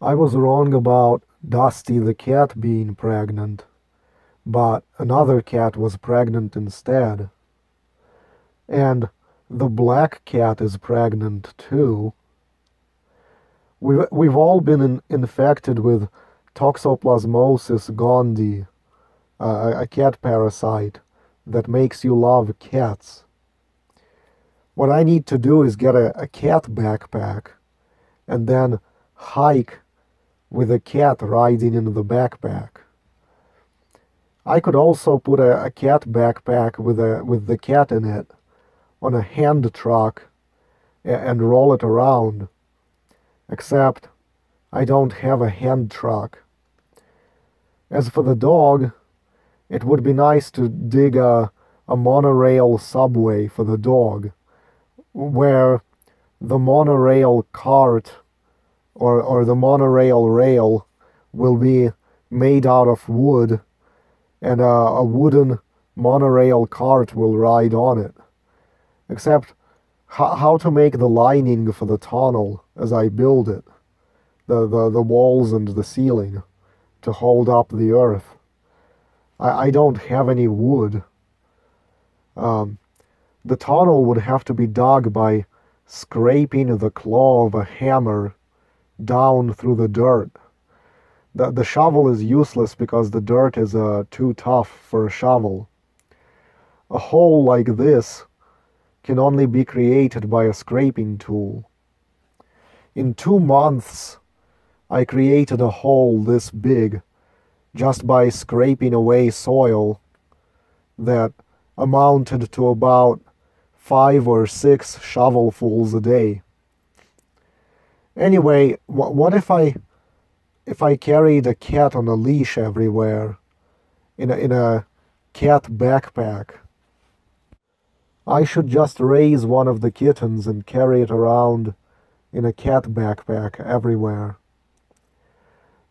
I was wrong about Dusty the cat being pregnant, but another cat was pregnant instead. And the black cat is pregnant too. We've all been infected with Toxoplasmosis gondii, a cat parasite that makes you love cats. What I need to do is get a cat backpack and then hike with a cat riding in the backpack. I could also put a cat backpack with the cat in it on a hand truck and roll it around. Except I don't have a hand truck. As for the dog, it would be nice to dig a monorail subway for the dog, where the monorail cart or the monorail rail will be made out of wood, and a wooden monorail cart will ride on it. Except how to make the lining for the tunnel as I build it, the walls and the ceiling, to hold up the earth. I don't have any wood. The tunnel would have to be dug by scraping the claw of a hammer down through the dirt. The shovel is useless because the dirt is too tough for a shovel. A hole like this can only be created by a scraping tool. In 2 months, I created a hole this big just by scraping away soil that amounted to about 5 or 6 shovelfuls a day. Anyway, what if I carried a cat on a leash everywhere in a cat backpack? I should just raise one of the kittens and carry it around in a cat backpack everywhere.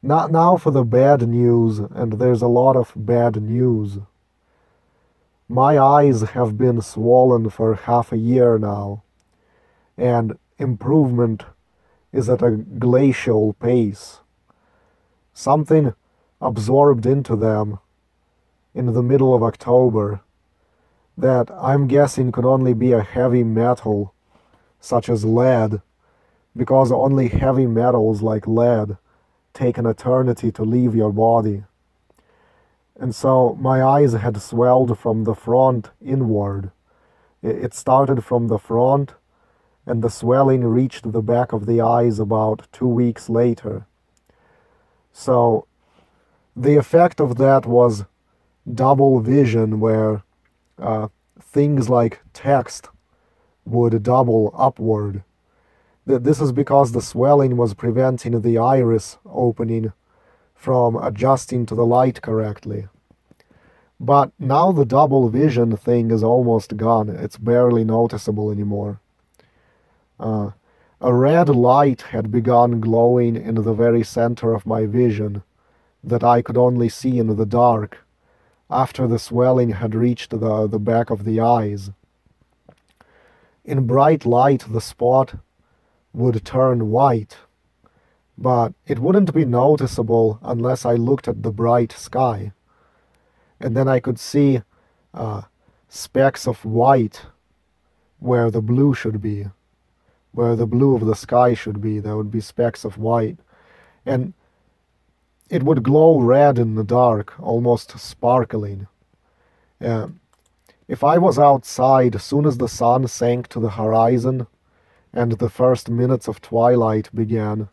Now for the bad news, and there's a lot of bad news. My eyes have been swollen for half a year now, and improvement is at a glacial pace. Something absorbed into them in the middle of October that I'm guessing could only be a heavy metal, such as lead, because only heavy metals like lead take an eternity to leave your body. And so my eyes had swelled from the front inward. It started from the front, and the swelling reached the back of the eyes about 2 weeks later. So the effect of that was double vision, where things like text would double upward. This is because the swelling was preventing the iris opening from adjusting to the light correctly. But now the double vision thing is almost gone. It's barely noticeable anymore. A red light had begun glowing in the very center of my vision that I could only see in the dark after the swelling had reached the back of the eyes. In bright light, the spot would turn white, but it wouldn't be noticeable unless I looked at the bright sky. And then I could see specks of white where the blue should be. Where the blue of the sky should be, there would be specks of white. And it would glow red in the dark, almost sparkling. If I was outside, as soon as the sun sank to the horizon and the first minutes of twilight began,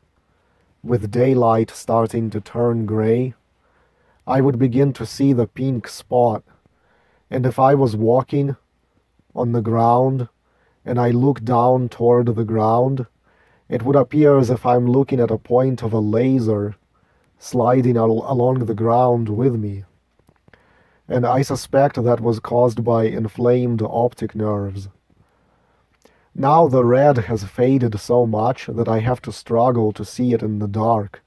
with daylight starting to turn gray, I would begin to see the pink spot. And if I was walking on the ground and I looked down toward the ground, it would appear as if I'm looking at a point of a laser sliding along the ground with me. And I suspect that was caused by inflamed optic nerves. Now the red has faded so much that I have to struggle to see it in the dark,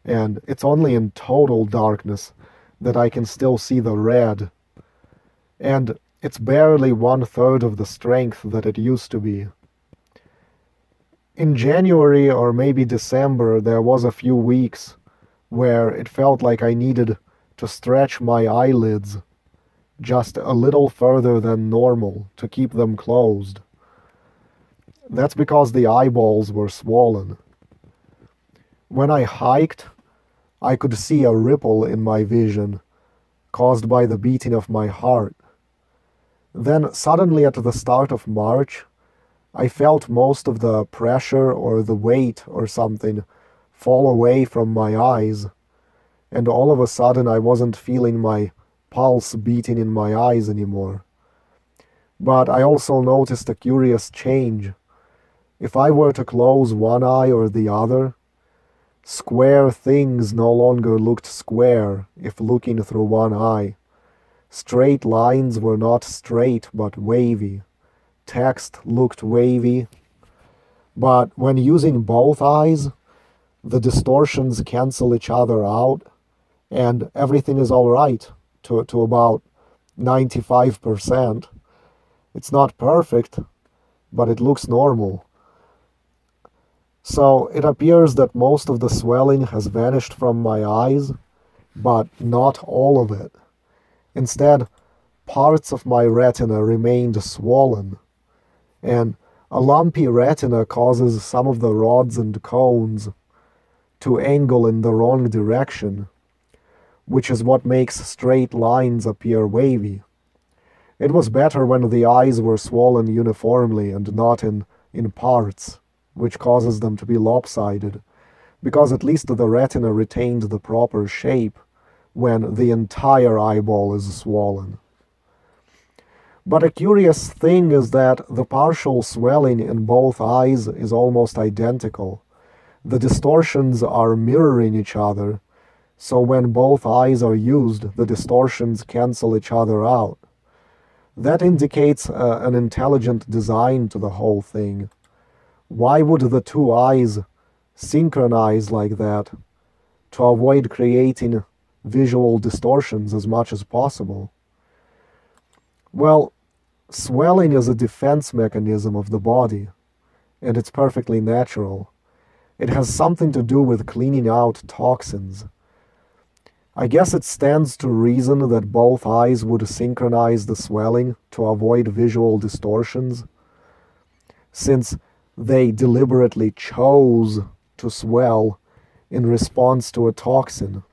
and it's only in total darkness that I can still see the red. And it's barely 1/3 of the strength that it used to be. In January or maybe December, there was a few weeks where it felt like I needed to stretch my eyelids just a little further than normal to keep them closed. That's because the eyeballs were swollen. When I hiked, I could see a ripple in my vision caused by the beating of my heart. Then suddenly at the start of March, I felt most of the pressure or the weight or something fall away from my eyes, and all of a sudden I wasn't feeling my pulse beating in my eyes anymore. But I also noticed a curious change. If I were to close one eye or the other, square things no longer looked square if looking through one eye. Straight lines were not straight but wavy. Text looked wavy. But when using both eyes, the distortions cancel each other out, and everything is all right to about 95%. It's not perfect, but it looks normal. So it appears that most of the swelling has vanished from my eyes, but not all of it. Instead, parts of my retina remained swollen, and a lumpy retina causes some of the rods and cones to angle in the wrong direction, which is what makes straight lines appear wavy. It was better when the eyes were swollen uniformly and not in parts, which causes them to be lopsided, because at least the retina retained the proper shape when the entire eyeball is swollen. But a curious thing is that the partial swelling in both eyes is almost identical. The distortions are mirroring each other, so when both eyes are used, the distortions cancel each other out. That indicates an intelligent design to the whole thing. Why would the two eyes synchronize like that to avoid creating visual distortions as much as possible? Well, swelling is a defense mechanism of the body, and it's perfectly natural. It has something to do with cleaning out toxins. I guess it stands to reason that both eyes would synchronize the swelling to avoid visual distortions, since they deliberately chose to swell in response to a toxin.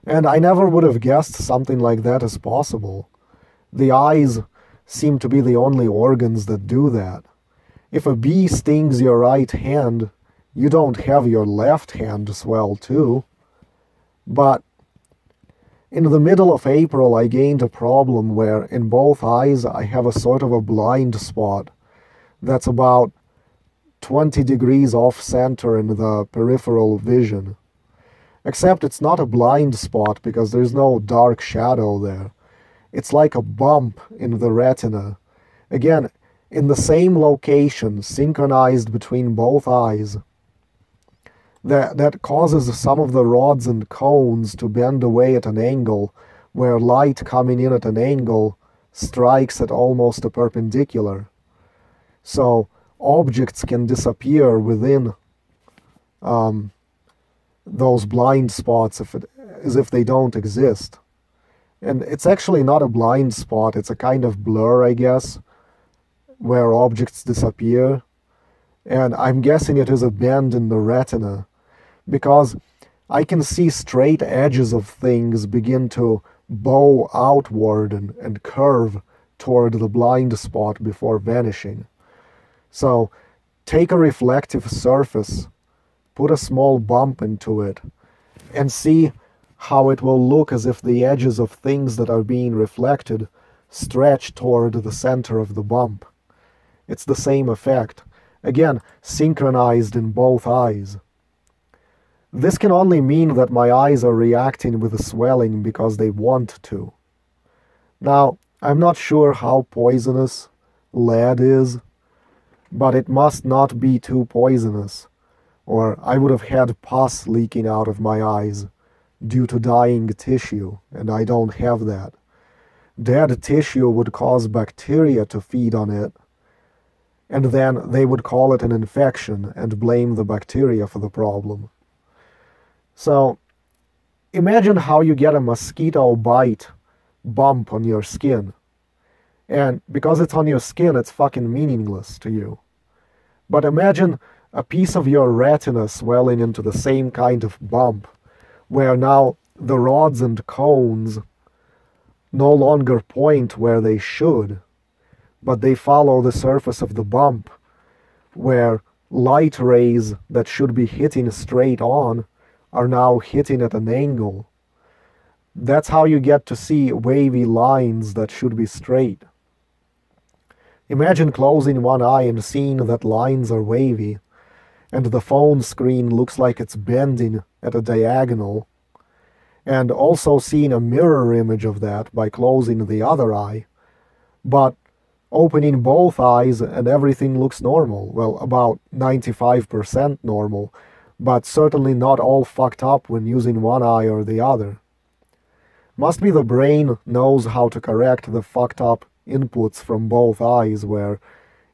And I never would have guessed something like that is possible. The eyes seem to be the only organs that do that. If a bee stings your right hand, you don't have your left hand swell too. But in the middle of April, I gained a problem where in both eyes I have a sort of a blind spot that's about 20 degrees off center in the peripheral vision. Except it's not a blind spot because there's no dark shadow there. It's like a bump in the retina. Again, in the same location, synchronized between both eyes. That causes some of the rods and cones to bend away at an angle, where light coming in at an angle strikes at almost a perpendicular. So objects can disappear within those blind spots as if they don't exist. And it's actually not a blind spot, it's a kind of blur, I guess, where objects disappear. And I'm guessing it is a bend in the retina, because I can see straight edges of things begin to bow outward and curve toward the blind spot before vanishing. So take a reflective surface, put a small bump into it, and see how it will look as if the edges of things that are being reflected stretch toward the center of the bump. It's the same effect, again, synchronized in both eyes. This can only mean that my eyes are reacting with the swelling because they want to. Now, I'm not sure how poisonous lead is, but it must not be too poisonous, or I would have had pus leaking out of my eyes due to dying tissue, and I don't have that. Dead tissue would cause bacteria to feed on it, and then they would call it an infection and blame the bacteria for the problem. So imagine how you get a mosquito bite bump on your skin. And because it's on your skin, it's fucking meaningless to you. But imagine a piece of your retina swelling into the same kind of bump, where now the rods and cones no longer point where they should, but they follow the surface of the bump, where light rays that should be hitting straight on are now hitting at an angle. That's how you get to see wavy lines that should be straight. Imagine closing one eye and seeing that lines are wavy, and the phone screen looks like it's bending at a diagonal, and also seeing a mirror image of that by closing the other eye, but opening both eyes and everything looks normal. Well, about 95% normal, but certainly not all fucked up when using one eye or the other. Must be the brain knows how to correct the fucked up inputs from both eyes, where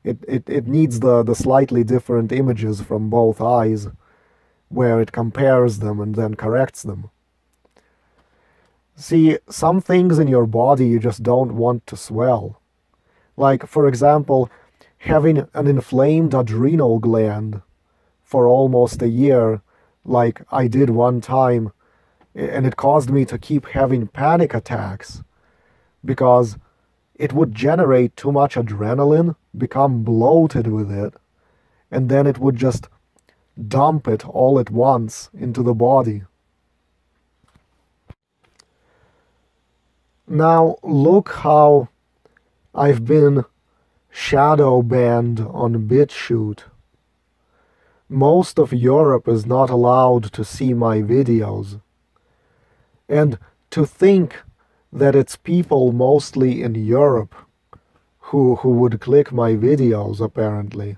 it needs the slightly different images from both eyes, where it compares them and then corrects them. See, some things in your body you just don't want to swell. Like, for example, having an inflamed adrenal gland for almost a year, like I did one time, and it caused me to keep having panic attacks, because it would generate too much adrenaline, become bloated with it, and then it would just dump it all at once into the body. Now look how I've been shadow banned on BitChute. Most of Europe is not allowed to see my videos. And to think that it's people mostly in Europe who would click my videos, apparently.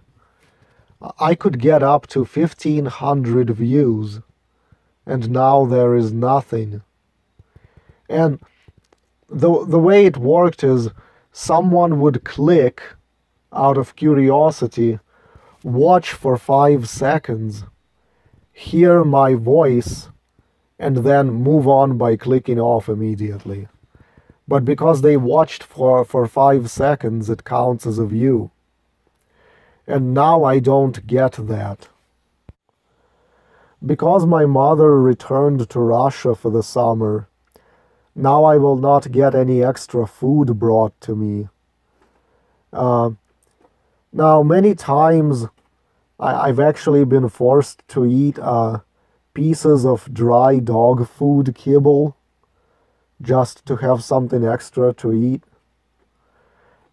I could get up to 1,500 views, and now there is nothing. And the way it worked is someone would click out of curiosity, watch for 5 seconds, hear my voice, and then move on by clicking off immediately. But because they watched for 5 seconds, it counts as a view. And now I don't get that. Because my mother returned to Russia for the summer, now I will not get any extra food brought to me. Now, many times I've actually been forced to eat pieces of dry dog food kibble just to have something extra to eat.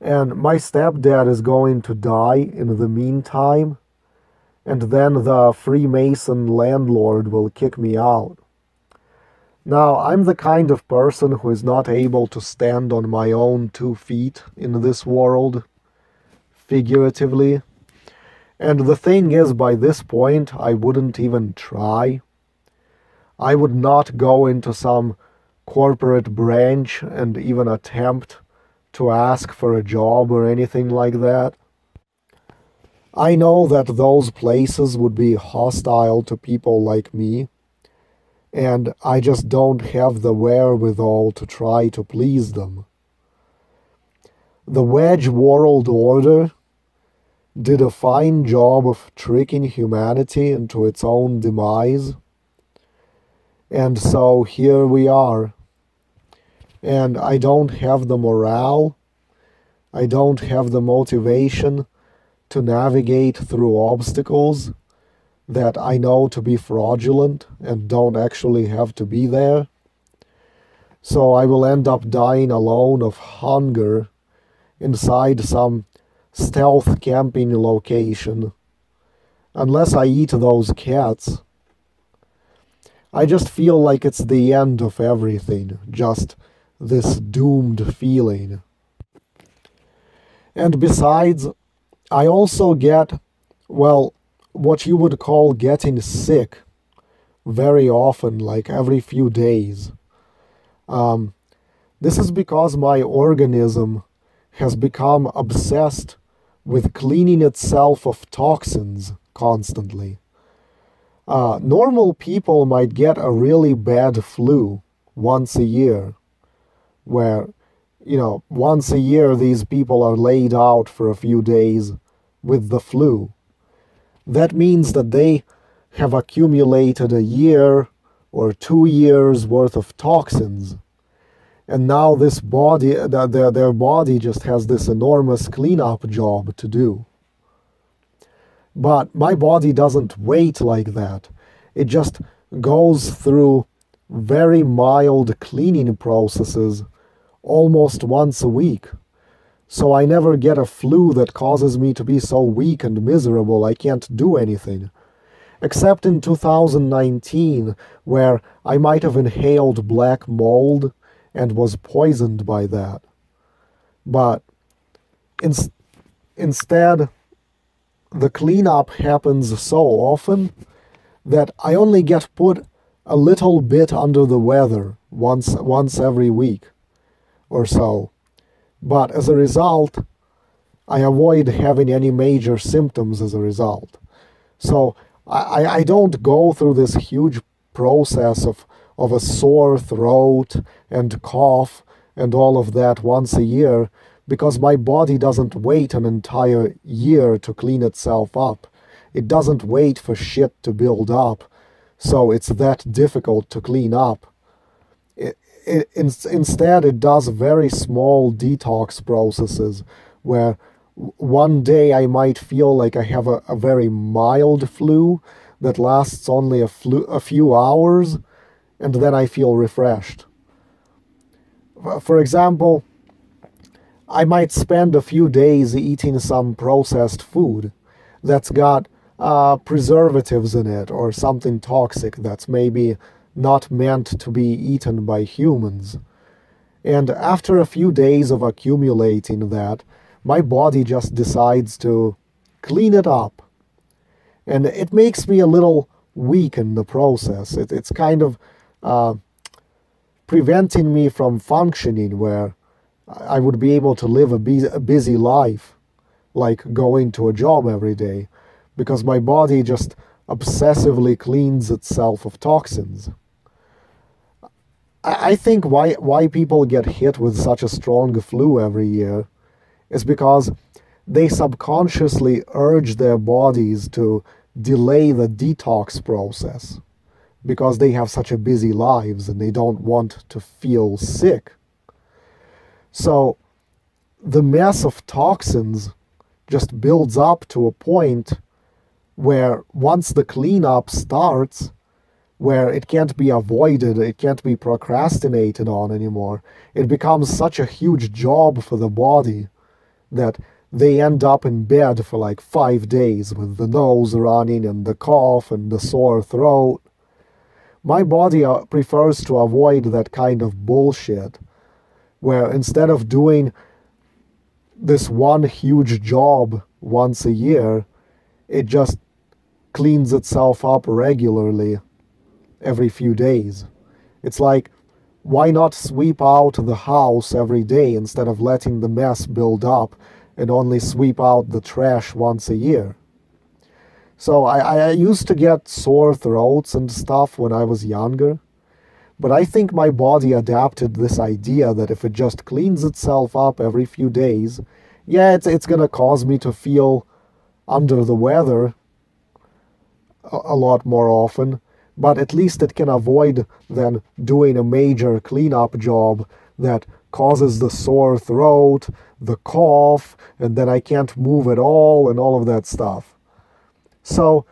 And my stepdad is going to die in the meantime, and then the Freemason landlord will kick me out. Now, I'm the kind of person who is not able to stand on my own 2 feet in this world, figuratively. And the thing is, by this point, I wouldn't even try. I would not go into some corporate branch and even attempt to ask for a job or anything like that. I know that those places would be hostile to people like me, and I just don't have the wherewithal to try to please them. The Wedge World Order did a fine job of tricking humanity into its own demise, and so here we are. And I don't have the morale, I don't have the motivation to navigate through obstacles that I know to be fraudulent and don't actually have to be there. So I will end up dying alone of hunger inside some stealth camping location, unless I eat those cats. I just feel like it's the end of everything, just this doomed feeling. And besides, I also get, well, what you would call getting sick very often, like every few days. This is because my organism has become obsessed with cleaning itself of toxins constantly. Normal people might get a really bad flu once a year, where, once a year these people are laid out for a few days with the flu. That means that they have accumulated a year or 2 years worth of toxins. And now this body, their body just has this enormous cleanup job to do. But my body doesn't wait like that. It just goes through very mild cleaning processes almost once a week. So I never get a flu that causes me to be so weak and miserable I can't do anything. Except in 2019, where I might have inhaled black mold and was poisoned by that. But instead, the cleanup happens so often that I only get put a little bit under the weather once every week or so. But as a result, I avoid having any major symptoms as a result. So I don't go through this huge process of a sore throat and cough and all of that once a year, because my body doesn't wait an entire year to clean itself up. It doesn't wait for shit to build up, so it's that difficult to clean up. Instead, it does very small detox processes where one day I might feel like I have a very mild flu that lasts only a few hours, and then I feel refreshed. For example, I might spend a few days eating some processed food that's got preservatives in it or something toxic that's maybe not meant to be eaten by humans. And after a few days of accumulating that, my body just decides to clean it up. And it makes me a little weak in the process. It's kind of preventing me from functioning where I would be able to live a busy life, like going to a job every day, because my body just obsessively cleans itself of toxins. I think why people get hit with such a strong flu every year is because they subconsciously urge their bodies to delay the detox process, because they have such a busy lives and they don't want to feel sick. So the mess of toxins just builds up to a point where once the cleanup starts, where it can't be avoided, it can't be procrastinated on anymore, it becomes such a huge job for the body that they end up in bed for like 5 days with the nose running and the cough and the sore throat. My body prefers to avoid that kind of bullshit, where instead of doing this one huge job once a year, it just cleans itself up regularly every few days. It's like, why not sweep out the house every day instead of letting the mess build up and only sweep out the trash once a year? So I used to get sore throats and stuff when I was younger, but I think my body adapted this idea that if it just cleans itself up every few days, yeah, it's gonna cause me to feel under the weather a lot more often, but at least it can avoid then doing a major cleanup job that causes the sore throat, the cough, and then I can't move at all and all of that stuff. So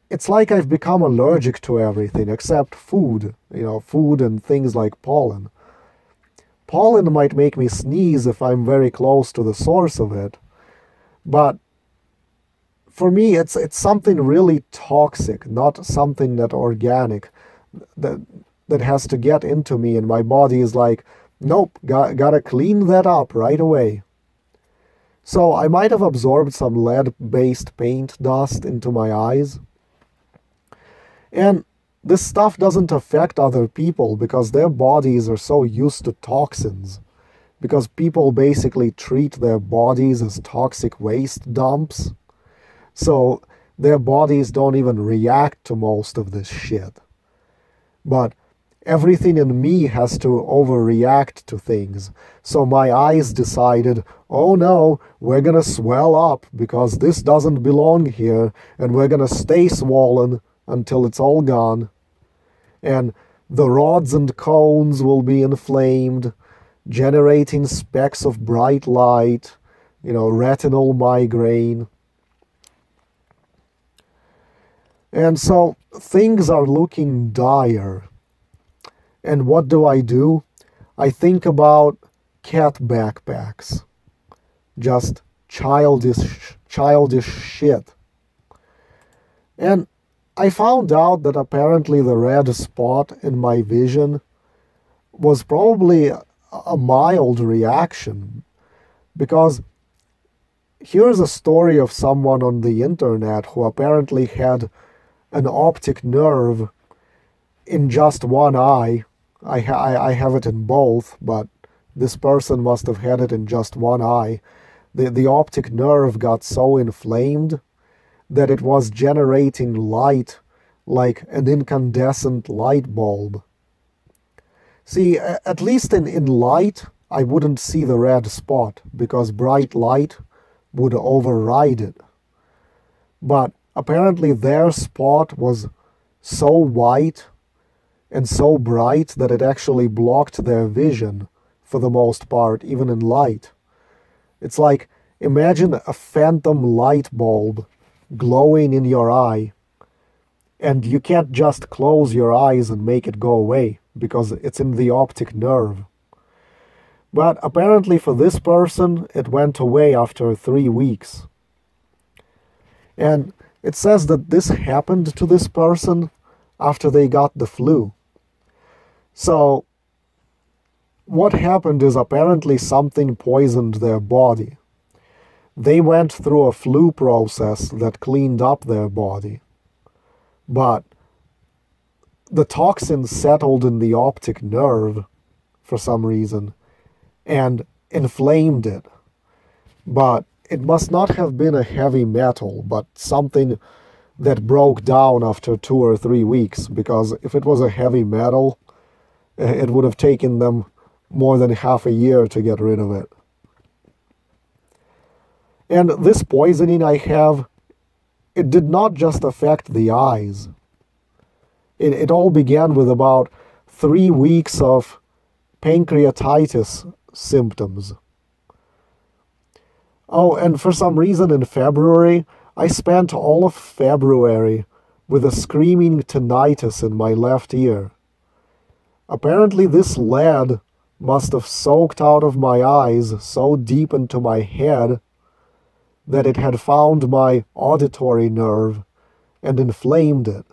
it's like I've become allergic to everything except food, food and things like pollen. Pollen might make me sneeze if I'm very close to the source of it, but for me it's something really toxic, not something that organic, that has to get into me, and my body is like, nope, gotta clean that up right away. So I might have absorbed some lead-based paint dust into my eyes. And this stuff doesn't affect other people because their bodies are so used to toxins because people basically treat their bodies as toxic waste dumps. So their bodies don't even react to most of this shit. But everything in me has to overreact to things. So my eyes decided, oh no, we're gonna swell up because this doesn't belong here, and we're gonna stay swollen until it's all gone. And the rods and cones will be inflamed, generating specks of bright light, retinal migraine. And so things are looking dire. And what do? I think about cat backpacks. Just childish shit. And I found out that apparently the red spot in my vision was probably a mild reaction, because here's a story of someone on the internet who apparently had an optic nerve in just one eye. I have it in both, but this person must have had it in just one eye. The optic nerve got so inflamed that it was generating light like an incandescent light bulb. See, at least in light, I wouldn't see the red spot because bright light would override it. But apparently their spot was so white and so bright that it actually blocked their vision for the most part, even in light. It's like, imagine a phantom light bulb glowing in your eye, and you can't just close your eyes and make it go away because it's in the optic nerve. But apparently for this person, it went away after 3 weeks. And it says that this happened to this person after they got the flu. So what happened is apparently something poisoned their body. They went through a flu process that cleaned up their body. But the toxin settled in the optic nerve for some reason and inflamed it. But it must not have been a heavy metal, but something that broke down after 2 or 3 weeks, because if it was a heavy metal, it would have taken them more than half a year to get rid of it. And this poisoning I have, it did not just affect the eyes. It all began with about 3 weeks of pancreatitis symptoms. Oh, and for some reason in February, I spent all of February with a screaming tinnitus in my left ear. Apparently this lead must have soaked out of my eyes so deep into my head that it had found my auditory nerve and inflamed it.